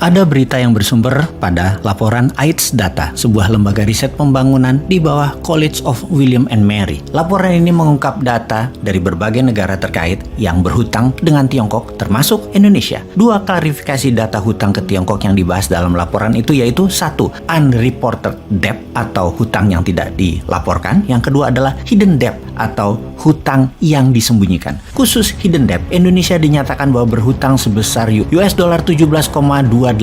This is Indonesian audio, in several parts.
Ada berita yang bersumber pada laporan AIDS Data, sebuah lembaga riset pembangunan di bawah College of William and Mary. Laporan ini mengungkap data dari berbagai negara terkait yang berhutang dengan Tiongkok, termasuk Indonesia. Dua klarifikasi data hutang ke Tiongkok yang dibahas dalam laporan itu yaitu satu, unreported debt atau hutang yang tidak dilaporkan. Yang kedua adalah hidden debt atau hutang yang disembunyikan. Khusus hidden debt, Indonesia dinyatakan bahwa berhutang sebesar US dollar 17,28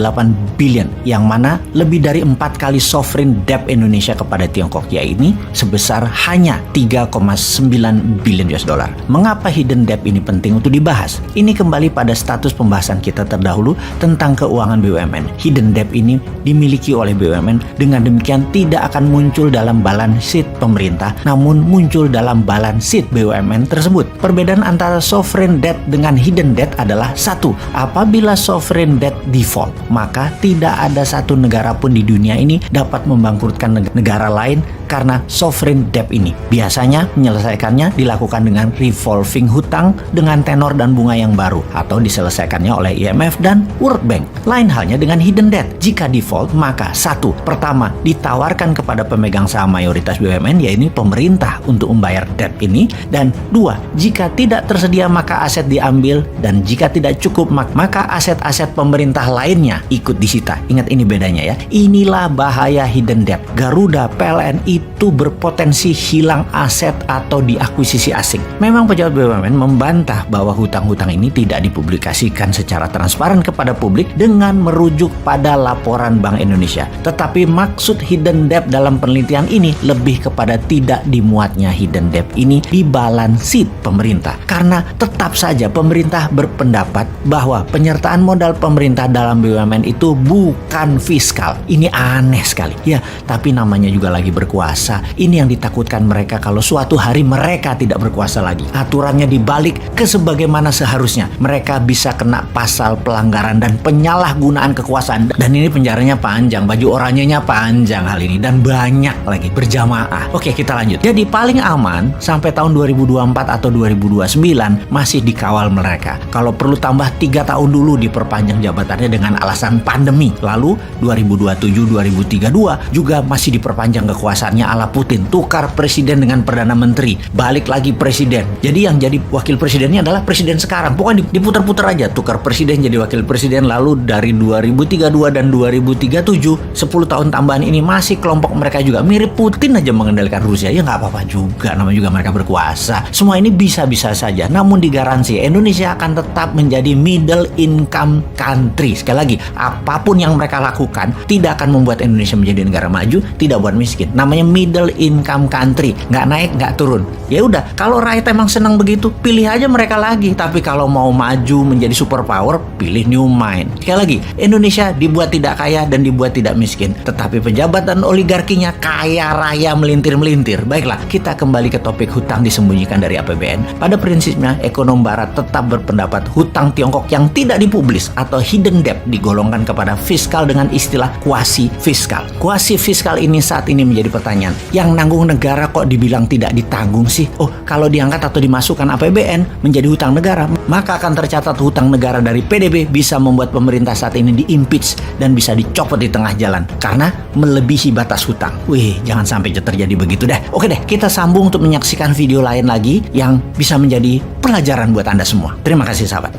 billion, yang mana lebih dari 4 kali sovereign debt Indonesia kepada Tiongkok, yaitu sebesar hanya 3,9 billion US dollar. Mengapa hidden debt ini penting untuk dibahas? Ini kembali pada status pembahasan kita terdahulu tentang keuangan BUMN. Hidden debt ini dimiliki oleh BUMN, dengan demikian tidak akan muncul dalam balance sheet pemerintah, namun muncul dalam balance sheet BUMN tersebut. Perbedaan antara sovereign debt dengan hidden debt adalah satu, apabila sovereign debt default, maka tidak ada satu negara pun di dunia ini dapat membangkrutkan negara lain karena sovereign debt ini. Biasanya menyelesaikannya dilakukan dengan revolving hutang dengan tenor dan bunga yang baru, atau diselesaikannya oleh IMF dan World Bank. Lain halnya dengan hidden debt. Jika default, maka satu, pertama, ditawarkan kepada pemegang saham mayoritas BUMN, yaitu pemerintah, untuk membayar debt ini, dan dua, jika tidak tersedia maka aset diambil, dan jika tidak cukup maka aset-aset pemerintah lainnya ikut disita. Ingat, ini bedanya ya. Inilah bahaya hidden debt. Garuda, PLN itu berpotensi hilang aset atau diakuisisi asing. Memang pejabat BUMN membantah bahwa hutang-hutang ini tidak dipublikasikan secara transparan kepada publik dengan merujuk pada laporan Bank Indonesia. Tetapi maksud hidden debt dalam penelitian ini lebih kepada tidak dimuatnya hidden debt ini di balance sheet pemerintah. Karena tetap saja pemerintah berpendapat bahwa penyertaan modal pemerintah dalam BUMN itu bukan fiskal. Ini aneh sekali. Ya, tapi namanya juga lagi berkuasa. Ini yang ditakutkan mereka kalau suatu hari mereka tidak berkuasa lagi. Aturannya dibalik ke sebagaimana seharusnya. Mereka bisa kena pasal pelanggaran dan penyalahgunaan kekuasaan. Dan ini penjaranya panjang, baju oranyenya panjang hal ini, dan banyak lagi berjamaah. Oke, kita lanjut. Jadi paling aman sampai tahun 2024 atau 2029 masih dikawal mereka. Kalau perlu tambah 3 tahun dulu diperpanjang jabatannya dengan alasan pandemi. Lalu 2027-2032 juga masih diperpanjang kekuasaannya ala Putin. Tukar presiden dengan perdana menteri. Balik lagi presiden. Jadi yang jadi wakil presidennya adalah presiden sekarang. Pokoknya diputar-putar aja. Tukar presiden jadi wakil presiden. Lalu dari 2032 dan 2037, 10 tahun tambahan ini masih kelompok mereka juga mirip Putin aja mengendalikan Rusia. Ya nggak apa-apa juga. Namanya juga mereka berkuasa. Semua ini bisa-bisa saja. Namun digaransi Indonesia akan tetap menjadi middle income country. Sekali lagi, apapun yang mereka lakukan tidak akan membuat Indonesia menjadi negara maju, tidak buat miskin. Namanya middle income country, nggak naik nggak turun. Ya udah, kalau rakyat emang senang begitu, pilih aja mereka lagi. Tapi kalau mau maju menjadi superpower, pilih new mind. Sekali lagi, Indonesia dibuat tidak kaya dan dibuat tidak miskin, tetapi pejabat dan oligarkinya kaya raya melintir-melintir. Baiklah, kita kembali ke topik hutang disembunyikan dari APBN. Pada prinsipnya, ekonom barat tetap berpendapat hutang Tiongkok yang tidak dipublis atau hidden debt digolongkan kepada fiskal dengan istilah kuasi fiskal. Kuasi fiskal ini saat ini menjadi pertanyaan. Yang nanggung negara kok dibilang tidak ditanggung sih? Oh, kalau diangkat atau dimasukkan APBN menjadi hutang negara, maka akan tercatat hutang negara dari PDB, bisa membuat pemerintah saat ini di-impeach dan bisa dicopot di tengah jalan karena melebihi batas hutang. Wih, jangan sampai terjadi begitu deh. Oke deh, kita sambung untuk menyaksikan video lain lagi yang bisa menjadi pelajaran buat Anda semua. Terima kasih sahabat.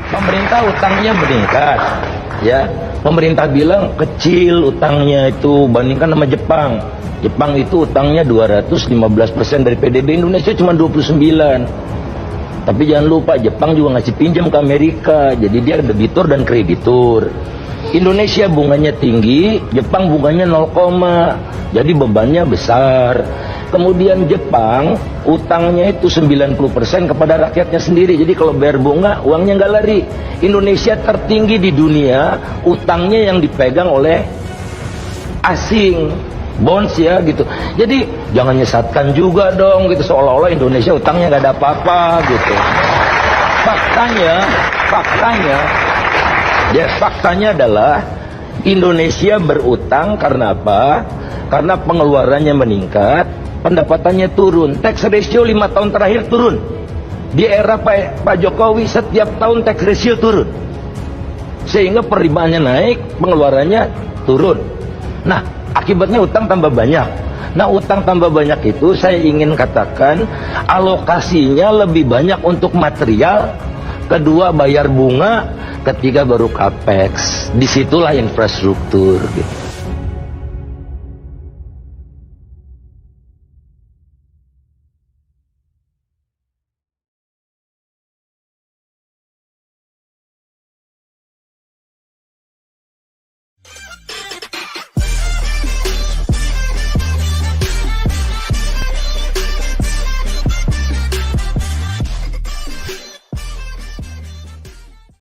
Pemerintah utangnya meningkat, ya. Pemerintah bilang kecil utangnya itu bandingkan sama Jepang. Jepang itu utangnya 215% dari PDB, Indonesia cuma 29%. Tapi jangan lupa Jepang juga ngasih pinjam ke Amerika, jadi dia ada debitur dan kreditur. Indonesia bunganya tinggi, Jepang bunganya 0, jadi bebannya besar. Kemudian Jepang utangnya itu 90% kepada rakyatnya sendiri. Jadi kalau bayar bunga, uangnya nggak lari. Indonesia tertinggi di dunia, utangnya yang dipegang oleh asing, bonds ya gitu. Jadi jangan nyesatkan juga dong gitu, seolah-olah Indonesia utangnya nggak ada apa-apa gitu. Faktanya adalah Indonesia berutang karena apa? Karena pengeluarannya meningkat, pendapatannya turun. Tax ratio 5 tahun terakhir turun. Di era Pak Jokowi setiap tahun tax ratio turun. sehingga penerimaannya naik, pengeluarannya turun. Nah, akibatnya utang tambah banyak. Nah, utang tambah banyak itu saya ingin katakan alokasinya lebih banyak untuk material, kedua bayar bunga, ketiga baru capex. Disitulah infrastruktur gitu.